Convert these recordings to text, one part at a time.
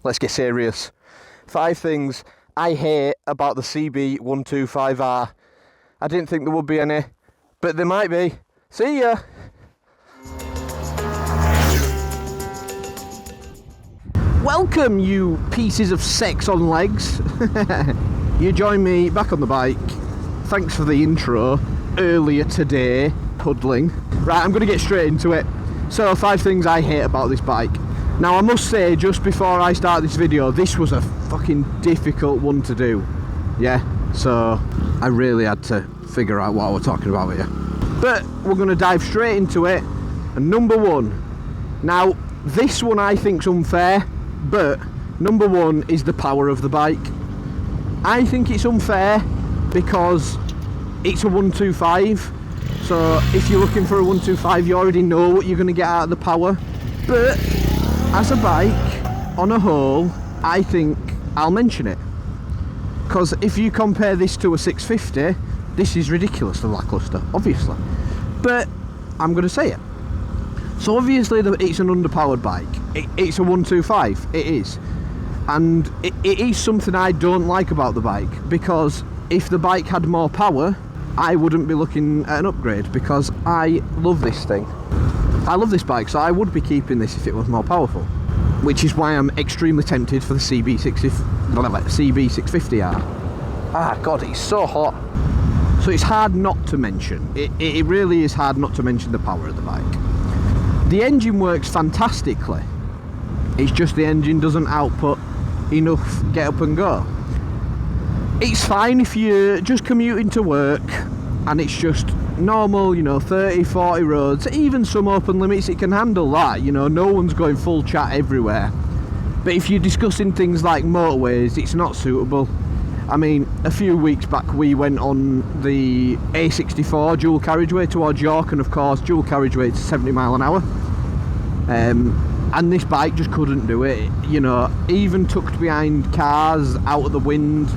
let's get serious. 5 things I hate about the CB125R. I didn't think there would be any, but there might be. See ya! Welcome, you pieces of sex on legs. You join me back on the bike. Thanks for the intro earlier today, Pudling. Right, I'm going to get straight into it. So, 5 things I hate about this bike. Now, I must say, just before I start this video, this was a fucking difficult one to do. Yeah, so I really had to figure out what we're talking about here. But we're going to dive straight into it. And number 1. Now, this one I think's unfair, but number 1 is the power of the bike. I think it's unfair because it's a 125. So if you're looking for a 125, you already know what you're going to get out of the power. But as a bike, on a whole, I think I'll mention it. Because if you compare this to a 650, this is ridiculously lackluster, obviously. But I'm going to say it. So obviously it's an underpowered bike. It's a 125, it is. And it is something I don't like about the bike, because if the bike had more power, I wouldn't be looking at an upgrade, because I love this thing. I love this bike, so I would be keeping this if it was more powerful. Which is why I'm extremely tempted for the CB650R. Ah, God, it's so hot. So it's hard not to mention. It really is hard not to mention the power of the bike. The engine works fantastically. It's just the engine doesn't output enough get up and go. It's fine if you're just commuting to work and it's just normal, 30, 40 roads, even some open limits, it can handle that, no one's going full chat everywhere. But if you're discussing things like motorways, it's not suitable. I mean, a few weeks back we went on the A64 dual carriageway towards York, and of course dual carriageway to 70 mile an hour. And this bike just couldn't do it, even tucked behind cars, out of the wind,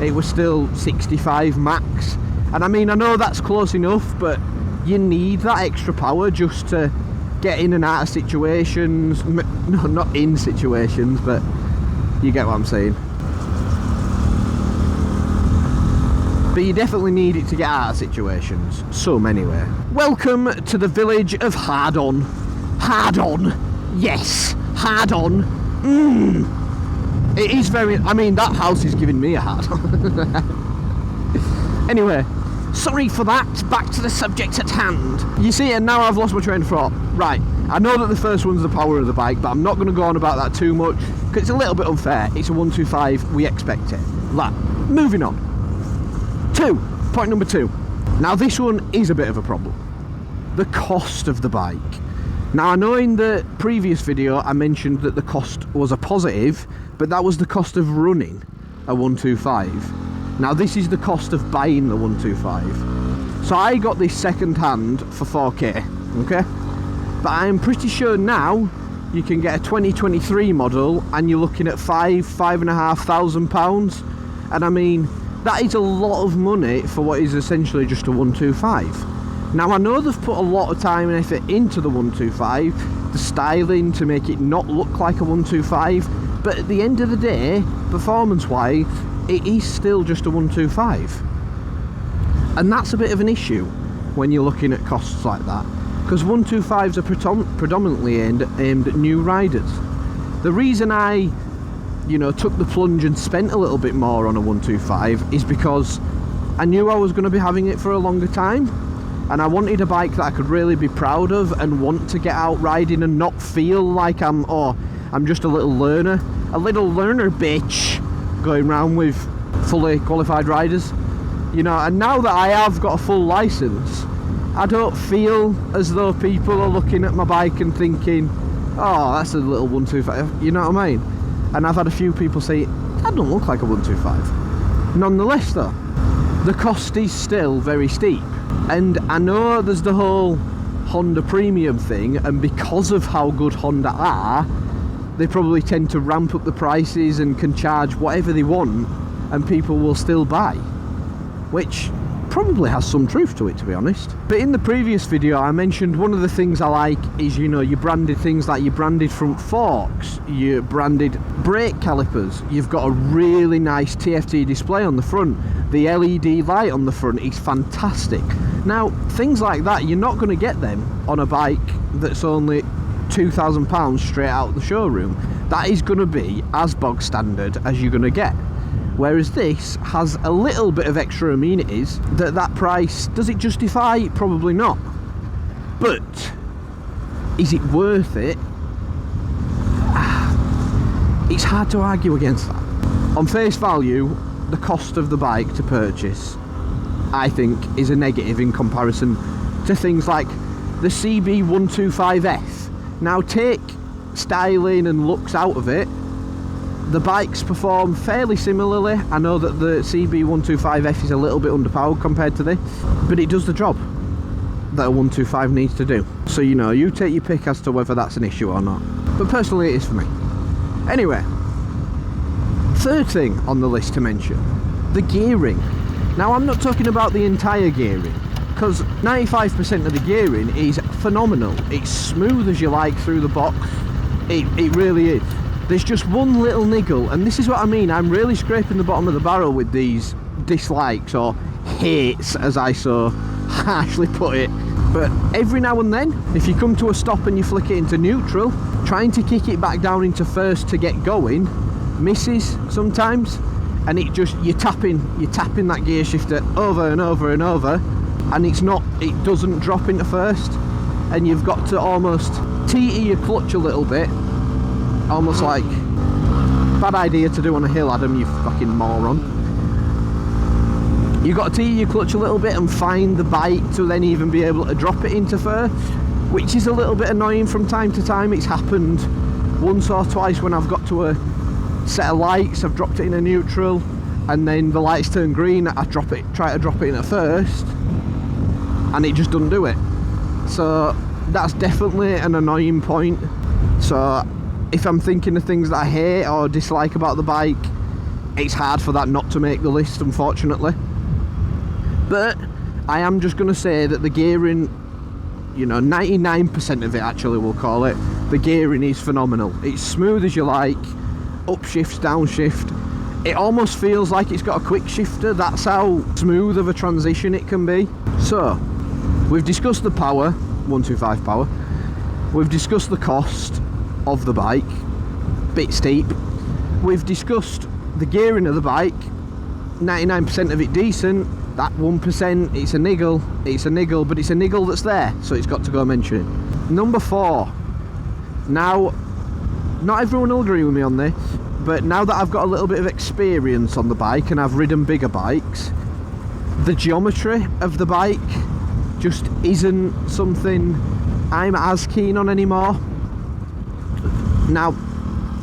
it was still 65 max. And I mean, I know that's close enough, but you need that extra power just to get in and out of situations. No, not in situations, but you get what I'm saying. But you definitely need it to get out of situations. Some anyway. Welcome to the village of Hard-On. Hard-On. Yes, Hard-On. It is very... I mean, that house is giving me a hard-on. Anyway, sorry for that. Back to the subject at hand. You see, and now I've lost my train of thought. Right, I know that the first one's the power of the bike, but I'm not going to go on about that too much, because it's a little bit unfair. It's a 125, we expect it. That. Moving on. Point number 2. Now this one is a bit of a problem. The cost of the bike. Now I know in the previous video I mentioned that the cost was a positive, but that was the cost of running a 125. Now this is the cost of buying the 125. So I got this second hand for 4k, okay? But I'm pretty sure now you can get a 2023 model and you're looking at £5,500. And I mean, that is a lot of money for what is essentially just a 125. Now I know they've put a lot of time and effort into the 125, the styling to make it not look like a 125, but at the end of the day, performance wise, it is still just a 125. And that's a bit of an issue when you're looking at costs like that, because 125s are predominantly aimed at new riders. The reason I took the plunge and spent a little bit more on a 125 is because I knew I was going to be having it for a longer time, and I wanted a bike that I could really be proud of and want to get out riding and not feel like I'm just a little learner bitch going around with fully qualified riders, and now that I have got a full license, I don't feel as though people are looking at my bike and thinking, oh, that's a little 125, you know what I mean? And I've had a few people say, that don't look like a 125. Nonetheless though, the cost is still very steep. And I know there's the whole Honda premium thing, and because of how good Honda are, they probably tend to ramp up the prices and can charge whatever they want, and people will still buy. Which, probably has some truth to it, to be honest. But in the previous video I mentioned one of the things I like is, you know, your branded things, like your branded front forks, your branded brake calipers. You've got a really nice TFT display on the front. The LED light on the front is fantastic. Now, things like that, you're not going to get them on a bike that's only £2,000 straight out of the showroom. That is going to be as bog standard as you're going to get. Whereas this has a little bit of extra amenities that price, does it justify? Probably not. But is it worth it? It's hard to argue against that. On face value, the cost of the bike to purchase, I think, is a negative in comparison to things like the CB125F. Now, take styling and looks out of it, the bikes perform fairly similarly. I know that the CB125F is a little bit underpowered compared to this, but it does the job that a 125 needs to do. So, you know, you take your pick as to whether that's an issue or not. But personally, it is for me. Anyway, third thing on the list to mention, the gearing. Now, I'm not talking about the entire gearing, because 95% of the gearing is phenomenal. It's smooth as you like through the box. It really is. There's just one little niggle, and this is what I mean. I'm really scraping the bottom of the barrel with these dislikes, or hates as I so harshly put it. But every now and then, if you come to a stop and you flick it into neutral, trying to kick it back down into first to get going misses sometimes, and it just, you're tapping that gear shifter over and over and over, and it doesn't drop into first, and you've got to almost teeter your clutch a little bit. Almost like, bad idea to do on a hill, Adam, you fucking moron. You've got to teeter your clutch a little bit and find the bite to then even be able to drop it into first, which is a little bit annoying from time to time. It's happened once or twice when I've got to a set of lights, I've dropped it in a neutral, and then the lights turn green, I try to drop it in a first, and it just doesn't do it. So that's definitely an annoying point. So if I'm thinking of things that I hate or dislike about the bike, it's hard for that not to make the list, unfortunately. But I am just going to say that the gearing, you know, 99% of it actually, we'll call it, the gearing is phenomenal. It's smooth as you like, upshift, downshift. It almost feels like it's got a quick shifter. That's how smooth of a transition it can be. So, we've discussed the power, 125 power. We've discussed the cost of the bike, bit steep. We've discussed the gearing of the bike, 99% of it decent. That 1%, it's a niggle, but it's a niggle that's there, so it's got to go mentioned. Number 4. Now, not everyone will agree with me on this, but now that I've got a little bit of experience on the bike and I've ridden bigger bikes, the geometry of the bike just isn't something I'm as keen on anymore. Now,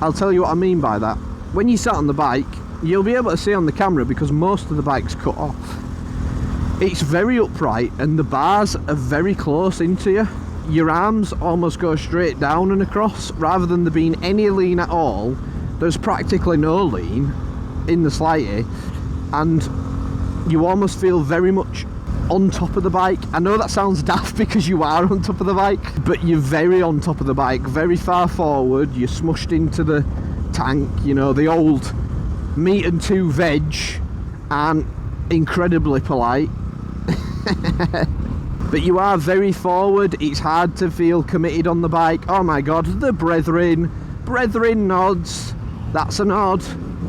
I'll tell you what I mean by that. When you sat on the bike, you'll be able to see on the camera because most of the bike's cut off. It's very upright and the bars are very close into you. Your arms almost go straight down and across, rather than there being any lean at all. There's practically no lean in the slightest, and you almost feel very much on top of the bike. I know that sounds daft because you are on top of the bike, but you're very on top of the bike, very far forward. You're smushed into the tank, you know, the old meat and two veg aren't incredibly polite. But you are very forward. It's hard to feel committed on the bike. Oh my god, the brethren nods. That's a nod.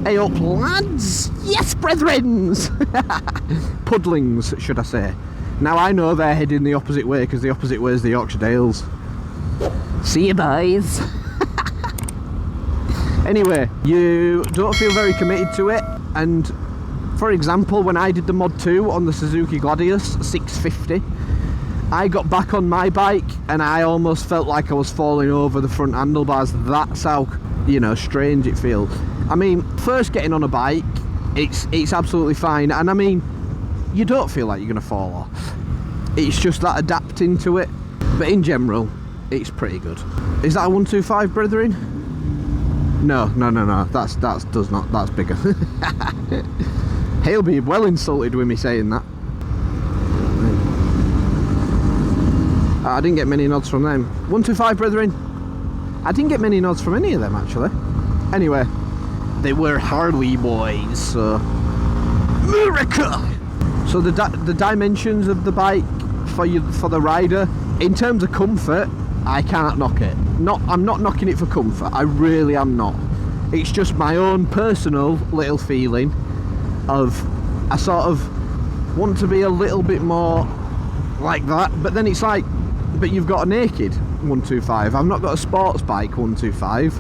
Hey up, lads! Yes, brethrens! Pudlings, should I say. Now I know they're heading the opposite way because the opposite way is the Yorkshire Dales. See you, boys. Anyway, you don't feel very committed to it, and for example, when I did the Mod 2 on the Suzuki Gladius 650, I got back on my bike and I almost felt like I was falling over the front handlebars. That's how, you know, strange it feels. I mean, first getting on a bike, it's absolutely fine, and I mean, you don't feel like you're going to fall off. It's just that adapting to it, but in general, it's pretty good. Is that a 125, brethren? No, that's bigger. He'll be well insulted with me saying that. I didn't get many nods from them. 125 brethren. I didn't get many nods from any of them actually. Anyway, they were Harley boys, so America. So the dimensions of the bike for the rider, in terms of comfort, I can't knock it. I'm not knocking it for comfort. I really am not. It's just my own personal little feeling of I sort of want to be a little bit more like that, but then it's like, but you've got a naked 125. I've not got a sports bike 125,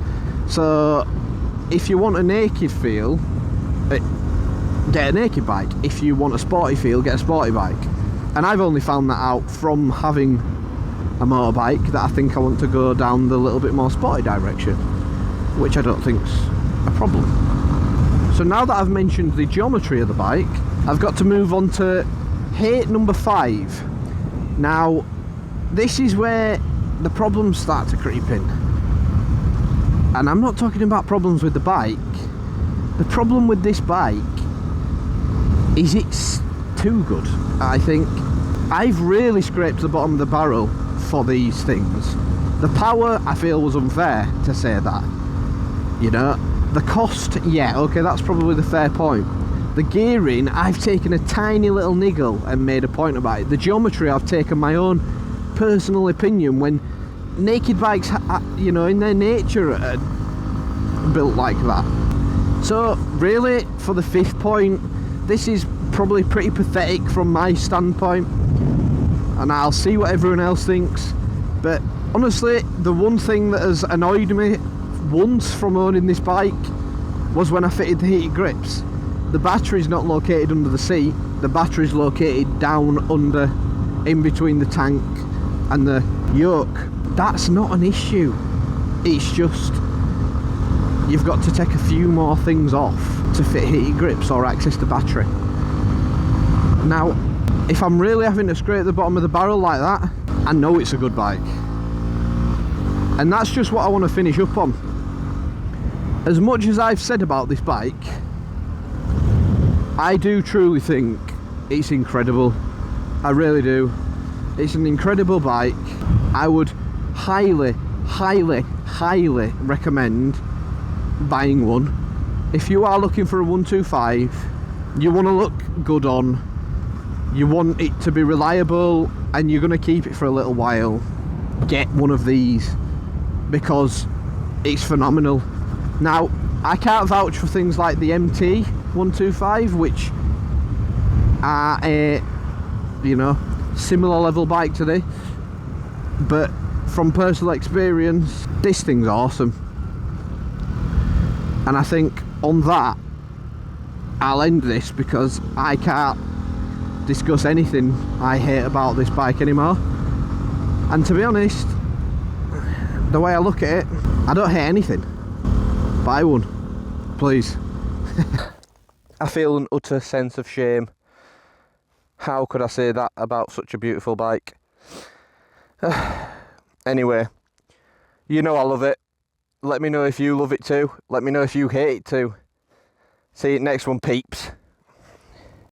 so if you want a naked feel, get a naked bike. If you want a sporty feel, get a sporty bike. And I've only found that out from having a motorbike, that I think I want to go down the little bit more sporty direction, which I don't think's a problem. So now that I've mentioned the geometry of the bike, I've got to move on to hate number 5. Now, this is where the problems start to creep in. And I'm not talking about problems with the bike. The problem with this bike is it's too good. I think I've really scraped the bottom of the barrel for these things. The power, I feel, was unfair to say that. You know, the cost, yeah, okay, that's probably the fair point. The gearing, I've taken a tiny little niggle and made a point about it. The geometry, I've taken my own personal opinion, when naked bikes, you know, in their nature are built like that. So really, for the 5th point, this is probably pretty pathetic from my standpoint, and I'll see what everyone else thinks. But honestly, the one thing that has annoyed me once from owning this bike was when I fitted the heated grips. The battery's not located under the seat, the battery's located down under, in between the tank and the yoke. That's not an issue. It's just you've got to take a few more things off to fit heated grips or access the battery. Now, if I'm really having to scrape the bottom of the barrel like that, I know it's a good bike. And that's just what I want to finish up on. As much as I've said about this bike, I do truly think it's incredible. I really do. It's an incredible bike. I would highly, highly, highly recommend buying one. If you are looking for a 125, you want to look good on, you want it to be reliable, and you're going to keep it for a little while, get one of these, because it's phenomenal. Now, I can't vouch for things like the MT 125, which are a, you know, similar level bike to this, but from personal experience, this thing's awesome. And I think on that I'll end this, because I can't discuss anything I hate about this bike anymore. And to be honest, the way I look at it, I don't hate anything. Buy one, please. I feel an utter sense of shame. How could I say that about such a beautiful bike? Anyway, you know I love it. Let me know if you love it too. Let me know if you hate it too. See you next one, peeps.